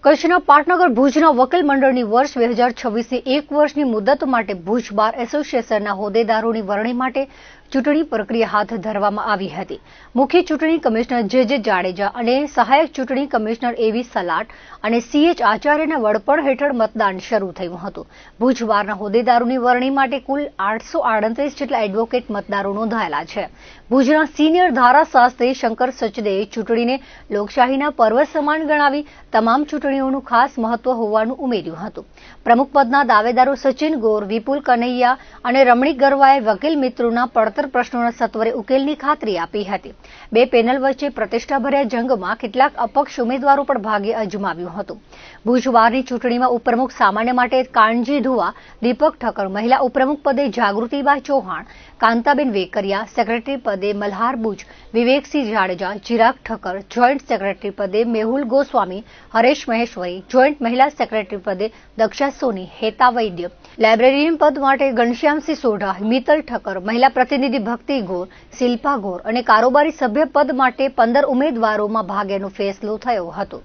કચ્છના પાટનગર ભુજના વકીલ મંડળની વર્ષ 2026ની 1 વર્ષની મુદત માટે ભુજ બાર એસોસિએશનના હોદ્દેદારોની વરણી માટે ચૂંટણી પ્રક્રિયા હાથ ધરવામાં આવી હતી. મુખ્ય ચૂંટણી કમિશનર જે જાડેજા અને સહાયક ચૂંટણી કમિશનર એવી સલાટ અને CH આચાર્યના વડપણ હેઠળ મતદાન શરૂ થયું હતું. ભુજ બારના હોદ્દેદારોની વરણી માટે કુલ 838 જેટલા એડવોકેટ મતદારો નોંધાયેલા છે. ભુજના સિનિયર ધારાશાસ્ત્રી શંકર સચદેએ ચૂંટણીને લોકશાહીના પર્વ સમાન ગણાવી તમામ ચૂંટણીઓનું ખાસ મહત્વ હોવાનું ઉમેર્યું હતું. પ્રમુખ પદના દાવેદારો સચિન ગોર, વિપુલ કનૈયા અને રમણીક ગરવાએ વકીલ મિત્રોના પડતર પ્રશ્નોના સત્વરે ઉકેલની ખાતરી આપી હતી. બે પેનલ વચ્ચે પ્રતિષ્ઠાભર્યા જંગમાં કેટલાક અપક્ષ ઉમેદવારો પણ ભાગ્ય અજમાવ્યું હતું. ભુજ બારની ચૂંટણીમાં ઉપપ્રમુખ સામાન્ય માટે કાનજી ધુવા, દીપક ઠક્કર, મહિલા ઉપપ્રમુખ પદે જાગૃતિબા ચૌહાણ, કાંતાબેન વેકરિયા, સેક્રેટરી પદે મલ્હાર બુચ, વિવેકસિંહ જાડેજા, ચિરાગ ઠક્કર, જોઈન્ટ સેક્રેટરી પદે મેહુલ ગોસ્વામી, હરેશ મહેશ્વરી, જોઈન્ટ મહિલા સેક્રેટરી પદે દક્ષા સોની, હેતા વૈદ્ય, લાઇબ્રેરિયન પદ માટે ઘનશ્યામસિંહ સોઢા, મિત્તલ ઠક્કર, મહિલા પ્રતિનિધિ ભક્તિ ગોર, શિલ્પા ગોર અને કારોબારી સભ્ય પદ માટે 15 ઉમેદવારોમાં ભાગ્યનો ફેસલો થયો હતો.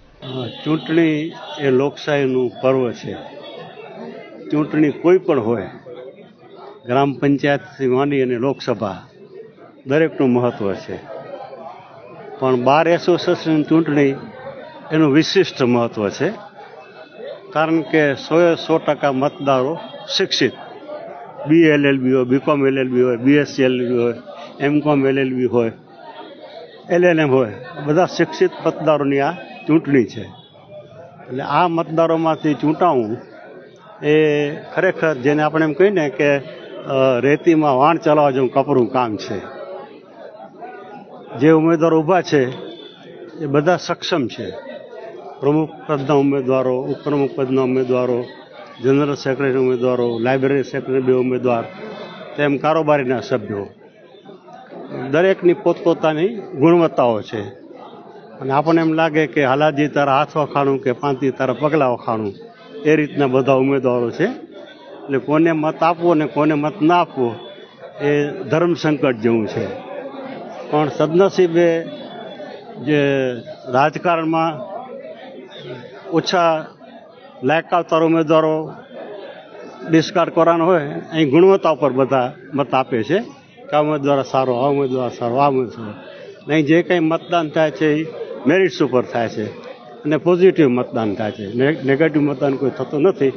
ચૂંટણી એ લોકશાહીનું પર્વ છે. ચૂંટણી કોઈ પણ હોય, ગ્રામ પંચાયતથી માંડી અને લોકસભા દરેકનું મહત્વ છે. પણ બાર એસોસિએશન ચૂંટણી એનું વિશિષ્ટ મહત્વ છે. કારણ કે 100% મતદારો શિક્ષિત, BLLB હોય, BCom LLB હોય, BSc LLB હોય, MCom LLB હોય, LLM હોય, બધા શિક્ષિત મતદારોની આ ચૂંટણી છે. એટલે આ મતદારોમાંથી ચૂંટાવું એ ખરેખર જેને આપણે એમ કહીએ ને કે રેતીમાં વાણ ચલાવવા જેવું કપરું કામ છે. જે ઉમેદવારો ઊભા છે એ બધા સક્ષમ છે. પ્રમુખ પદના ઉમેદવારો, ઉપપ્રમુખ પદના ઉમેદવારો, જનરલ સેક્રેટરી ઉમેદવારો, લાઇબ્રેરી સેક્રેટરી બે ઉમેદવાર, તેમ કારોબારીના સભ્યો, દરેકની પોતપોતાની ગુણવત્તાઓ છે. અને આપણને એમ લાગે કે હાલાજી તારા હાથ વખાણું કે પાંતી તારા પગલાં વખાણું, એ રીતના બધા ઉમેદવારો છે. એટલે કોને મત આપવો અને કોને મત ના આપવો એ ધર્મ સંકટ જેવું છે. પણ સદનસીબે જે રાજકારણમાં ઓછા લાયકાતવાળા ઉમેદવારો ડિસ્કાર્ડ કરવાનો હોય, અહીં ગુણવત્તા ઉપર બધા મત આપે છે કે આ ઉમેદવાર સારો, આ ઉમેદવાર સારો, આ ઉમેદવાર. અહીં જે કંઈ મતદાન થાય છે એ મેરિટ્સ ઉપર થાય છે અને પોઝિટિવ મતદાન થાય છે. નેગેટિવ મતદાન કોઈ થતું નથી.